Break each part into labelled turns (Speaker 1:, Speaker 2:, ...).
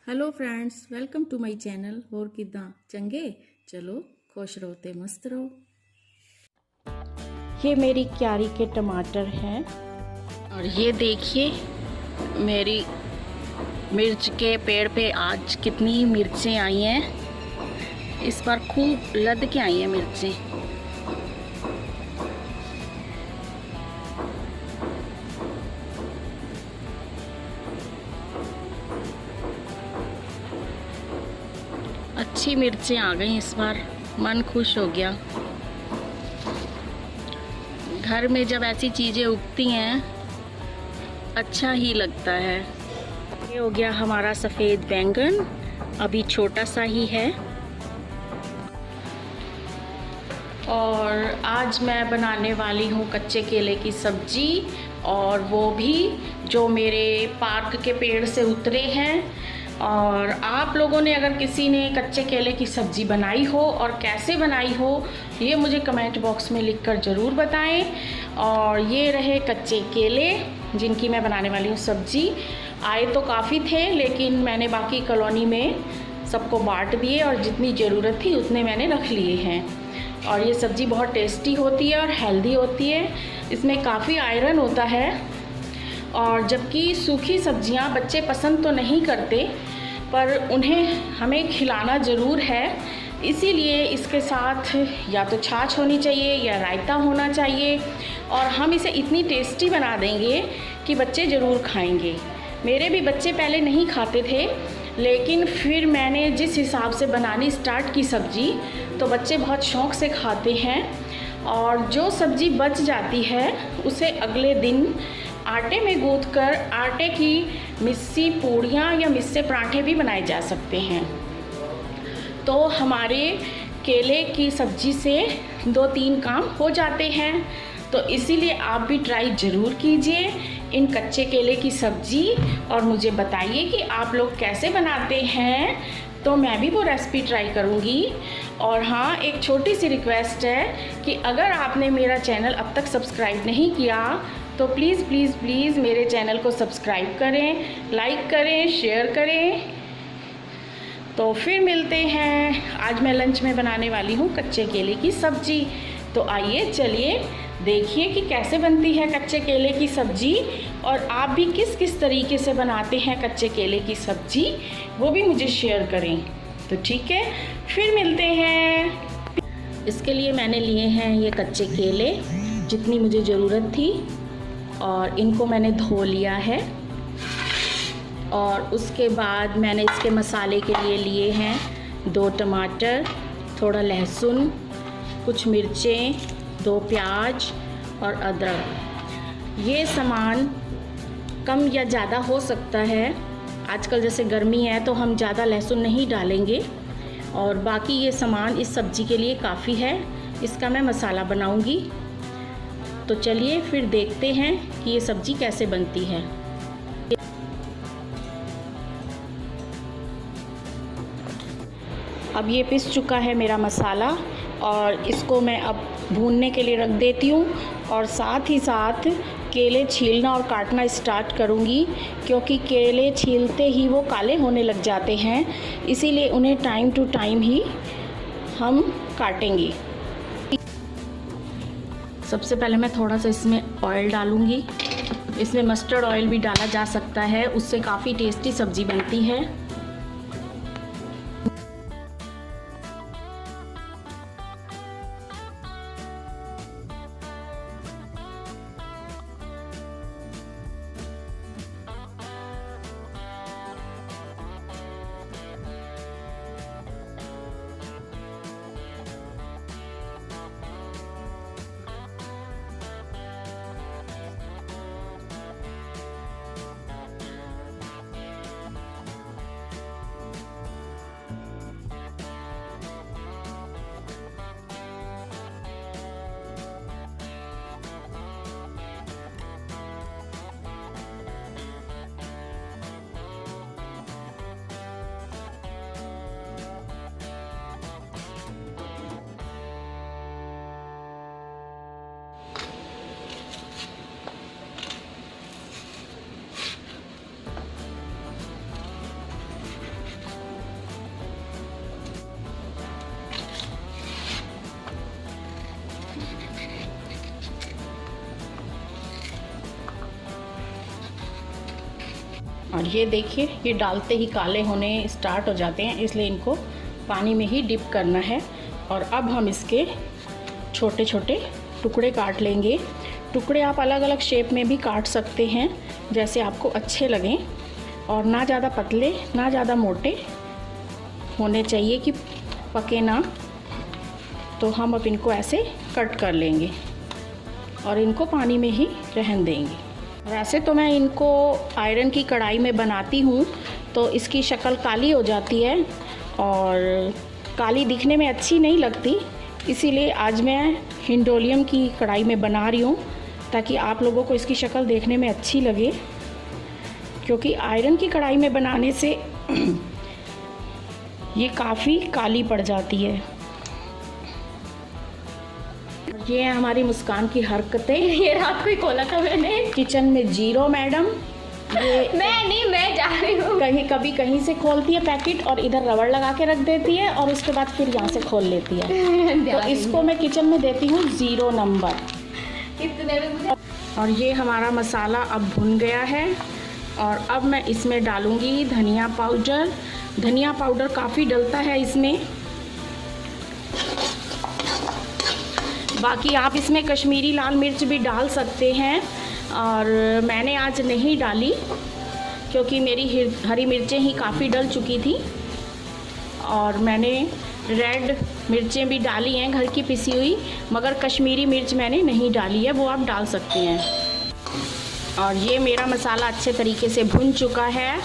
Speaker 1: Hello friends, welcome to my channel. और किदा चंगे? चलो खुश रहो ते मस्त रहो।
Speaker 2: ये मेरी क्यारी के टमाटर हैं और ये देखिए मेरी मिर्च के पेड़ पे आज कितनी मिर्चें आई हैं। इस बार खूब लद के आई हैं मिर्चें। अच्छी मिर्चें आ गई इस बार, मन खुश हो गया। घर में जब ऐसी चीज़ें उगती हैं अच्छा ही लगता है। ये हो गया हमारा सफ़ेद बैंगन, अभी छोटा सा ही है। और आज मैं बनाने वाली हूँ कच्चे केले की सब्ज़ी, और वो भी जो मेरे पार्क के पेड़ से उतरे हैं। और आप लोगों ने अगर किसी ने कच्चे केले की सब्ज़ी बनाई हो और कैसे बनाई हो ये मुझे कमेंट बॉक्स में लिखकर ज़रूर बताएं। और ये रहे कच्चे केले जिनकी मैं बनाने वाली हूँ सब्ज़ी। आए तो काफ़ी थे लेकिन मैंने बाकी कॉलोनी में सबको बांट दिए और जितनी ज़रूरत थी उतने मैंने रख लिए हैं। और ये सब्ज़ी बहुत टेस्टी होती है और हेल्दी होती है, इसमें काफ़ी आयरन होता है। और जबकि सूखी सब्जियां बच्चे पसंद तो नहीं करते पर उन्हें हमें खिलाना ज़रूर है, इसीलिए इसके साथ या तो छाछ होनी चाहिए या रायता होना चाहिए। और हम इसे इतनी टेस्टी बना देंगे कि बच्चे ज़रूर खाएंगे। मेरे भी बच्चे पहले नहीं खाते थे लेकिन फिर मैंने जिस हिसाब से बनानी स्टार्ट की सब्ज़ी तो बच्चे बहुत शौक़ से खाते हैं। और जो सब्ज़ी बच जाती है उसे अगले दिन आटे में गूँथकर आटे की मिस्सी पूड़ियाँ या मिस्से पराठे भी बनाए जा सकते हैं। तो हमारे केले की सब्ज़ी से 2-3 काम हो जाते हैं। तो इसीलिए आप भी ट्राई ज़रूर कीजिए इन कच्चे केले की सब्ज़ी और मुझे बताइए कि आप लोग कैसे बनाते हैं, तो मैं भी वो रेसिपी ट्राई करूँगी। और हाँ, एक छोटी सी रिक्वेस्ट है कि अगर आपने मेरा चैनल अब तक सब्सक्राइब नहीं किया तो प्लीज़ प्लीज़ प्लीज़ मेरे चैनल को सब्सक्राइब करें, लाइक करें, शेयर करें। तो फिर मिलते हैं। आज मैं लंच में बनाने वाली हूँ कच्चे केले की सब्ज़ी। तो आइए चलिए देखिए कि कैसे बनती है कच्चे केले की सब्ज़ी, और आप भी किस किस तरीके से बनाते हैं कच्चे केले की सब्ज़ी वो भी मुझे शेयर करें। तो ठीक है, फिर मिलते हैं। इसके लिए मैंने लिए हैं ये कच्चे केले जितनी मुझे ज़रूरत थी, और इनको मैंने धो लिया है। और उसके बाद मैंने इसके मसाले के लिए हैं 2 टमाटर, थोड़ा लहसुन, कुछ मिर्चें, 2 प्याज और अदरक। ये सामान कम या ज़्यादा हो सकता है, आजकल जैसे गर्मी है तो हम ज़्यादा लहसुन नहीं डालेंगे। और बाकी ये सामान इस सब्ज़ी के लिए काफ़ी है, इसका मैं मसाला बनाऊंगी। तो चलिए फिर देखते हैं कि ये सब्ज़ी कैसे बनती है। अब ये पिस चुका है मेरा मसाला और इसको मैं अब भूनने के लिए रख देती हूँ। और साथ ही साथ केले छीलना और काटना स्टार्ट करूँगी, क्योंकि केले छीलते ही वो काले होने लग जाते हैं, इसीलिए उन्हें टाइम टू टाइम ही हम काटेंगे। सबसे पहले मैं थोड़ा सा इसमें ऑयल डालूँगी। इसमें मस्टर्ड ऑयल भी डाला जा सकता है, उससे काफ़ी टेस्टी सब्ज़ी बनती है। ये देखिए, ये डालते ही काले होने स्टार्ट हो जाते हैं, इसलिए इनको पानी में ही डिप करना है। और अब हम इसके छोटे छोटे टुकड़े काट लेंगे। टुकड़े आप अलग अलग शेप में भी काट सकते हैं, जैसे आपको अच्छे लगें, और ना ज़्यादा पतले ना ज़्यादा मोटे होने चाहिए कि पके ना। तो हम अब इनको ऐसे कट कर लेंगे और इनको पानी में ही रहने देंगे। वैसे तो मैं इनको आयरन की कढ़ाई में बनाती हूँ तो इसकी शक्ल काली हो जाती है और काली दिखने में अच्छी नहीं लगती, इसीलिए आज मैं हिंडोलियम की कढ़ाई में बना रही हूँ ताकि आप लोगों को इसकी शक्ल देखने में अच्छी लगे। क्योंकि आयरन की कढ़ाई में बनाने से ये काफ़ी काली पड़ जाती है। ये है हमारी मुस्कान की हरकतें।
Speaker 3: ये रात को ही खोला था मैंने।
Speaker 2: किचन में जीरो मैडम। ये
Speaker 3: मैं जा रही हूँ।
Speaker 2: कभी कहीं से खोलती है पैकेट और इधर रबड़ लगा के रख देती है और उसके बाद फिर यहाँ से खोल लेती है। तो इसको मैं किचन में देती हूँ 0 नंबर।
Speaker 3: कितने में मुझे।
Speaker 2: और ये हमारा मसाला अब भुन गया है और अब मैं इसमें डालूँगी धनिया पाउडर। धनिया पाउडर काफ़ी डलता है इसमें। बाकी आप इसमें कश्मीरी लाल मिर्च भी डाल सकते हैं और मैंने आज नहीं डाली क्योंकि मेरी हरी मिर्चें ही काफ़ी डल चुकी थी। और मैंने रेड मिर्चें भी डाली हैं घर की पिसी हुई, मगर कश्मीरी मिर्च मैंने नहीं डाली है, वो आप डाल सकते हैं। और ये मेरा मसाला अच्छे तरीके से भुन चुका है,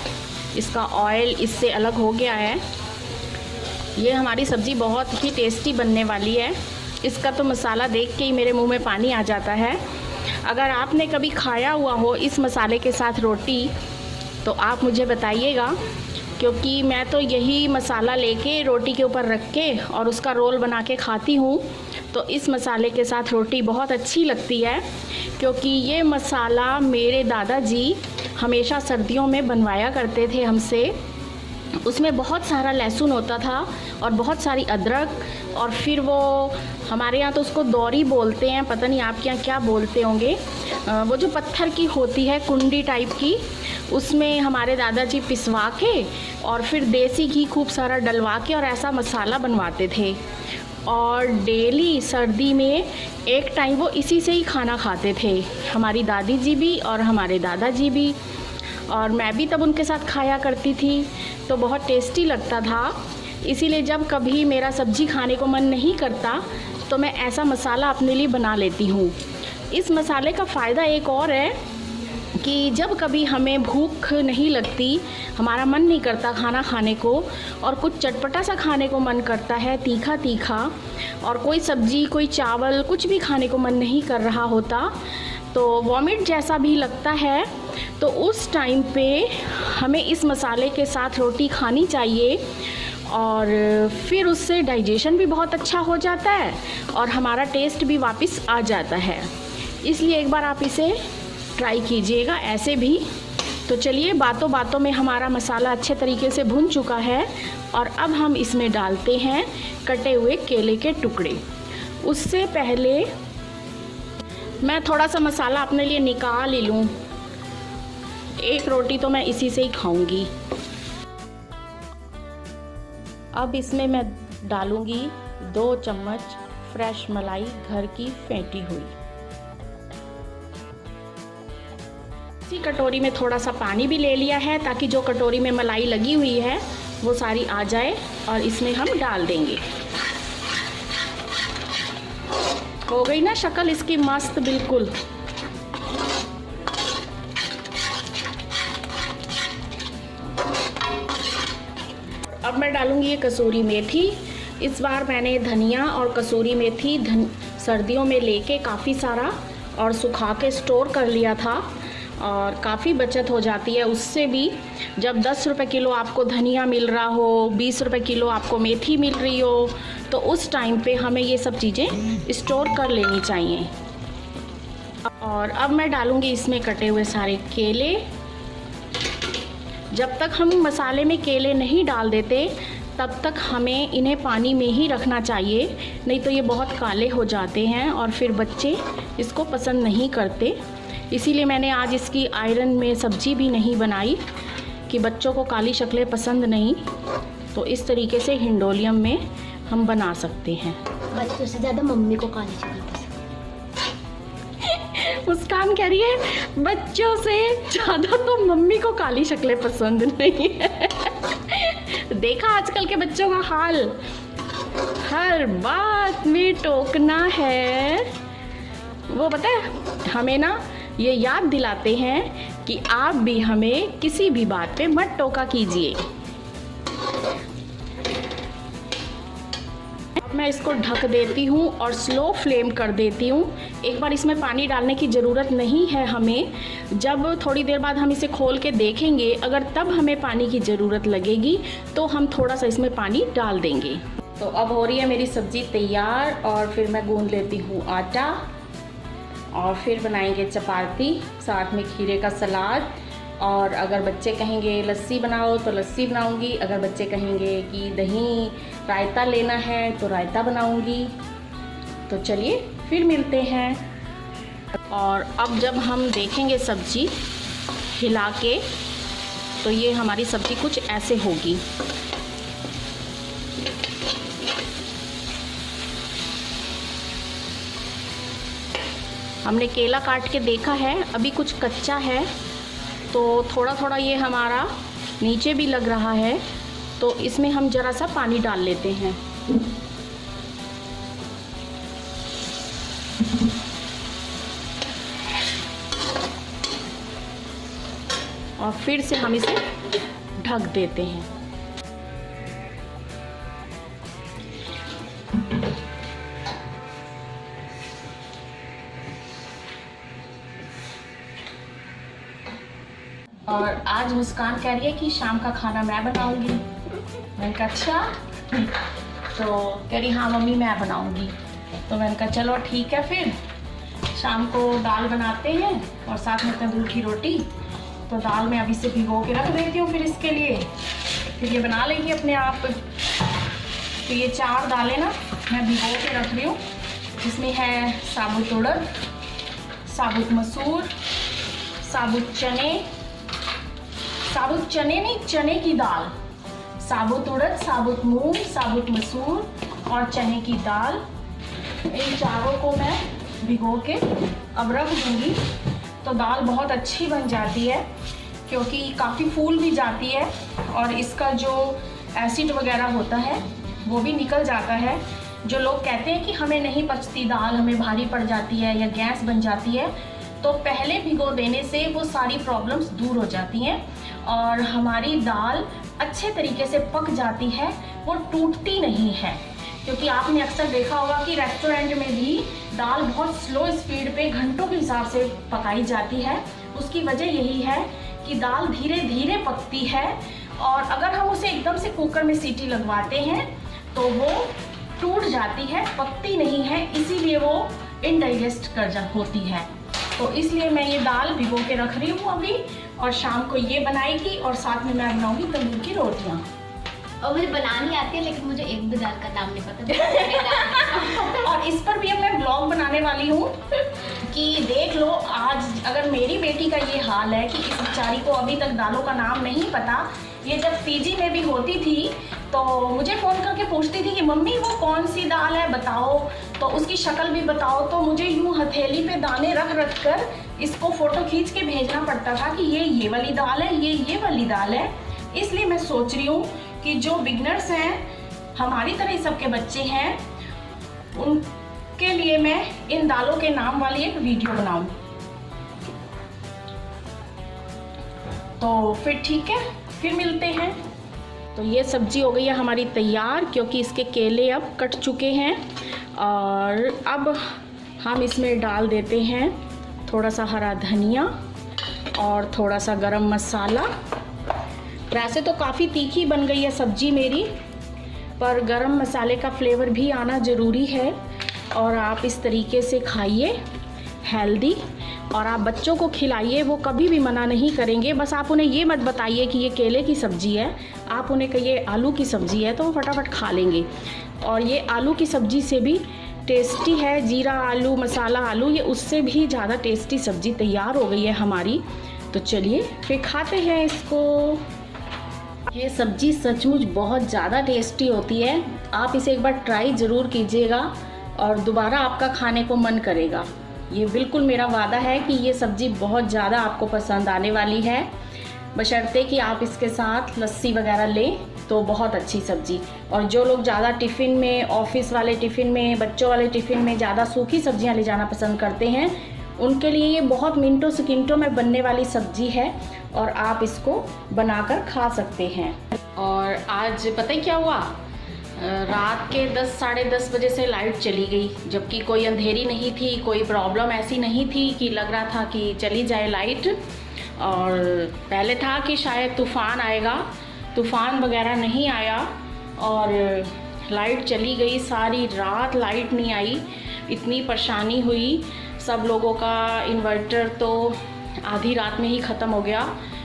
Speaker 2: इसका ऑयल इससे अलग हो गया है। ये हमारी सब्ज़ी बहुत ही टेस्टी बनने वाली है। इसका तो मसाला देख के ही मेरे मुंह में पानी आ जाता है। अगर आपने कभी खाया हुआ हो इस मसाले के साथ रोटी तो आप मुझे बताइएगा, क्योंकि मैं तो यही मसाला लेके रोटी के ऊपर रख के और उसका रोल बना के खाती हूँ। तो इस मसाले के साथ रोटी बहुत अच्छी लगती है, क्योंकि ये मसाला मेरे दादाजी हमेशा सर्दियों में बनवाया करते थे हमसे। उसमें बहुत सारा लहसुन होता था और बहुत सारी अदरक, और फिर वो हमारे यहाँ तो उसको दौरी बोलते हैं, पता नहीं आपके यहाँ क्या बोलते होंगे। वो जो पत्थर की होती है कुंडी टाइप की, उसमें हमारे दादाजी पिसवा के और फिर देसी घी खूब सारा डलवा के और ऐसा मसाला बनवाते थे। और डेली सर्दी में एक टाइम वो इसी से ही खाना खाते थे, हमारी दादी जी भी और हमारे दादाजी भी। और मैं भी तब उनके साथ खाया करती थी, तो बहुत टेस्टी लगता था। इसीलिए जब कभी मेरा सब्ज़ी खाने को मन नहीं करता तो मैं ऐसा मसाला अपने लिए बना लेती हूँ। इस मसाले का फ़ायदा एक और है कि जब कभी हमें भूख नहीं लगती, हमारा मन नहीं करता खाना खाने को और कुछ चटपटा सा खाने को मन करता है, तीखा तीखा, और कोई सब्ज़ी कोई चावल कुछ भी खाने को मन नहीं कर रहा होता, तो वॉमिट जैसा भी लगता है, तो उस टाइम पे हमें इस मसाले के साथ रोटी खानी चाहिए। और फिर उससे डाइजेशन भी बहुत अच्छा हो जाता है और हमारा टेस्ट भी वापस आ जाता है। इसलिए एक बार आप इसे ट्राई कीजिएगा ऐसे भी। तो चलिए, बातों बातों में हमारा मसाला अच्छे तरीके से भुन चुका है और अब हम इसमें डालते हैं कटे हुए केले के टुकड़े। उससे पहले मैं थोड़ा सा मसाला अपने लिए निकाल ही लूँ। एक रोटी तो मैं इसी से ही खाऊंगी। अब इसमें मैं डालूंगी 2 चम्मच फ्रेश मलाई घर की फेंटी हुई। इसी कटोरी में थोड़ा सा पानी भी ले लिया है ताकि जो कटोरी में मलाई लगी हुई है वो सारी आ जाए और इसमें हम डाल देंगे। हो गई ना शक्ल इसकी मस्त बिल्कुल। अब मैं डालूंगी ये कसूरी मेथी। इस बार मैंने धनिया और कसूरी मेथी सर्दियों में लेके काफ़ी सारा और सुखा के स्टोर कर लिया था और काफ़ी बचत हो जाती है उससे भी। जब 10 रुपये किलो आपको धनिया मिल रहा हो, 20 रुपये किलो आपको मेथी मिल रही हो, तो उस टाइम पे हमें ये सब चीज़ें स्टोर कर लेनी चाहिए। और अब मैं डालूँगी इसमें कटे हुए सारे केले। जब तक हम मसाले में केले नहीं डाल देते तब तक हमें इन्हें पानी में ही रखना चाहिए, नहीं तो ये बहुत काले हो जाते हैं और फिर बच्चे इसको पसंद नहीं करते। इसीलिए मैंने आज इसकी आयरन में सब्ज़ी भी नहीं बनाई, कि बच्चों को काली शक्लें पसंद नहीं, तो इस तरीके से हिंडोलियम में हम बना सकते हैं।
Speaker 3: बच्चों से ज्यादा मम्मी को काली शक्ल पसंद।
Speaker 2: मुस्कान कह रही है बच्चों से ज़्यादा तो मम्मी को काली शक्लें पसंद नहीं है। देखा आजकल के बच्चों का हाल, हर बात में टोकना है। वो पता है हमें ना ये याद दिलाते हैं कि आप भी हमें किसी भी बात पे मत टोका कीजिए। मैं इसको ढक देती हूँ और स्लो फ्लेम कर देती हूँ। एक बार इसमें पानी डालने की ज़रूरत नहीं है हमें। जब थोड़ी देर बाद हम इसे खोल के देखेंगे, अगर तब हमें पानी की ज़रूरत लगेगी तो हम थोड़ा सा इसमें पानी डाल देंगे। तो अब हो रही है मेरी सब्ज़ी तैयार और फिर मैं गूंद लेती हूँ आटा और फिर बनाएंगे चपाती, साथ में खीरे का सलाद। और अगर बच्चे कहेंगे लस्सी बनाओ तो लस्सी बनाऊंगी, अगर बच्चे कहेंगे कि दही रायता लेना है तो रायता बनाऊंगी। तो चलिए फिर मिलते हैं। और अब जब हम देखेंगे सब्ज़ी हिला के, तो ये हमारी सब्ज़ी कुछ ऐसे होगी। हमने केला काट के देखा है, अभी कुछ कच्चा है, तो थोड़ा थोड़ा ये हमारा नीचे भी लग रहा है, तो इसमें हम ज़रा सा पानी डाल लेते हैं। और फिर से हम इसे ढक देते हैं। और आज मुस्कान कह रही है कि शाम का खाना मैं बनाऊंगी। मैंने कहा अच्छा, तो कह रही हाँ मम्मी मैं बनाऊंगी। तो मैंने कहा चलो ठीक है, फिर शाम को दाल बनाते हैं और साथ में तंदूर की रोटी। तो दाल मैं अभी से भिगो के रख देती हूँ फिर इसके लिए, फिर ये बना लेंगी अपने आप। तो ये 4 दालें ना मैं भिगो के रख रही हूँ, जिसमें है साबुत उड़द, साबुत मसूर, साबुत चने नहीं, चने की दाल, साबुत उड़द, साबुत मूंग, साबुत मसूर और चने की दाल। इन चारों को मैं भिगो के अब रख दूंगी। तो दाल बहुत अच्छी बन जाती है क्योंकि काफ़ी फूल भी जाती है और इसका जो एसिड वगैरह होता है वो भी निकल जाता है। जो लोग कहते हैं कि हमें नहीं पचती दाल, हमें भारी पड़ जाती है या गैस बन जाती है, तो पहले भिगो देने से वो सारी प्रॉब्लम्स दूर हो जाती हैं और हमारी दाल अच्छे तरीके से पक जाती है, वो टूटती नहीं है। क्योंकि आपने अक्सर देखा होगा कि रेस्टोरेंट में भी दाल बहुत स्लो स्पीड पे घंटों के हिसाब से पकाई जाती है। उसकी वजह यही है कि दाल धीरे धीरे पकती है और अगर हम उसे एकदम से कुकर में सीटी लगवाते हैं तो वो टूट जाती है, पकती नहीं है, इसीलिए वो इनडाइजेस्ट होती है। तो इसलिए मैं ये दाल भिगो के रख रही हूँ अभी, और शाम को ये बनाएगी और साथ में मैं बनाऊंगी तंदूर की रोटियाँ।
Speaker 3: और मुझे बनानी आती है, लेकिन मुझे एक भी दाल का नाम नहीं पता।
Speaker 2: और इस पर भी अब मैं ब्लॉग बनाने वाली हूँ कि देख लो, आज अगर मेरी बेटी का ये हाल है कि इस बेचारी को अभी तक दालों का नाम नहीं पता। ये जब पीजी में भी होती थी तो मुझे फ़ोन करके पूछती थी कि मम्मी वो कौन सी दाल है बताओ, तो उसकी शक्ल भी बताओ। तो मुझे यूँ हथेली पे दाने रख रख कर इसको फ़ोटो खींच के भेजना पड़ता था कि ये वाली दाल है, ये वाली दाल है। इसलिए मैं सोच रही हूँ कि जो बिगनर्स हैं, हमारी तरह सबके बच्चे हैं, उनके लिए मैं इन दालों के नाम वाली एक वीडियो बनाऊं। तो फिर ठीक है, फिर मिलते हैं। तो ये सब्जी हो गई है हमारी तैयार, क्योंकि इसके केले अब कट चुके हैं। और अब हम इसमें डाल देते हैं थोड़ा सा हरा धनिया और थोड़ा सा गरम मसाला। वैसे तो काफ़ी तीखी बन गई है सब्जी मेरी, पर गरम मसाले का फ्लेवर भी आना ज़रूरी है। और आप इस तरीके से खाइए हेल्दी, और आप बच्चों को खिलाइए, वो कभी भी मना नहीं करेंगे। बस आप उन्हें ये मत बताइए कि ये केले की सब्ज़ी है, आप उन्हें कहिए आलू की सब्ज़ी है, तो वो फटाफट खा लेंगे। और ये आलू की सब्ज़ी से भी टेस्टी है, जीरा आलू, मसाला आलू, ये उससे भी ज़्यादा टेस्टी सब्ज़ी तैयार हो गई है हमारी। तो चलिए फिर खाते हैं इसको। ये सब्जी सचमुच बहुत ज़्यादा टेस्टी होती है। आप इसे एक बार ट्राई ज़रूर कीजिएगा और दोबारा आपका खाने को मन करेगा। ये बिल्कुल मेरा वादा है कि ये सब्ज़ी बहुत ज़्यादा आपको पसंद आने वाली है, बशर्ते कि आप इसके साथ लस्सी वगैरह लें तो बहुत अच्छी सब्ज़ी। और जो लोग ज़्यादा टिफ़िन में, ऑफिस वाले टिफ़िन में, बच्चों वाले टिफ़िन में ज़्यादा सूखी सब्जियां ले जाना पसंद करते हैं, उनके लिए ये बहुत मिनटों सेकंडों में बनने वाली सब्ज़ी है और आप इसको बनाकर खा सकते हैं। और आज पता ही क्या हुआ, रात के 10 साढ़े 10 बजे से लाइट चली गई, जबकि कोई अंधेरी नहीं थी, कोई प्रॉब्लम ऐसी नहीं थी कि लग रहा था कि चली जाए लाइट। और पहले था कि शायद तूफ़ान आएगा, तूफ़ान वगैरह नहीं आया और लाइट चली गई। सारी रात लाइट नहीं आई, इतनी परेशानी हुई। सब लोगों का इन्वर्टर तो आधी रात में ही ख़त्म हो गया।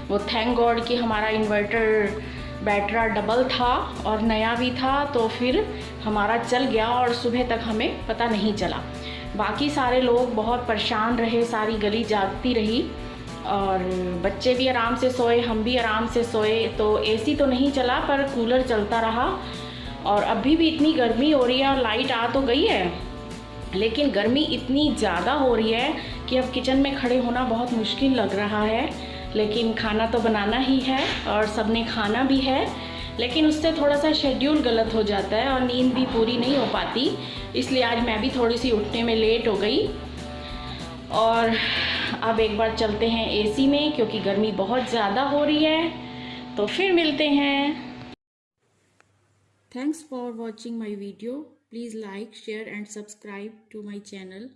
Speaker 2: वो थैंक गॉड कि हमारा इन्वर्टर बैटरा डबल था और नया भी था, तो फिर हमारा चल गया और सुबह तक हमें पता नहीं चला। बाकी सारे लोग बहुत परेशान रहे, सारी गली जागती रही और बच्चे भी आराम से सोए, हम भी आराम से सोए। तो एसी तो नहीं चला पर कूलर चलता रहा। और अभी भी इतनी गर्मी हो रही है और लाइट आ तो गई है, लेकिन गर्मी इतनी ज़्यादा हो रही है कि अब किचन में खड़े होना बहुत मुश्किल लग रहा है। लेकिन खाना तो बनाना ही है और सबने खाना भी है, लेकिन उससे थोड़ा सा शेड्यूल गलत हो जाता है और नींद भी पूरी नहीं हो पाती। इसलिए आज मैं भी थोड़ी सी उठने में लेट हो गई। और अब एक बार चलते हैं एसी में, क्योंकि गर्मी बहुत ज़्यादा हो रही है। तो फिर मिलते हैं।
Speaker 1: Thanks for watching my video. Please like, share and subscribe to my channel.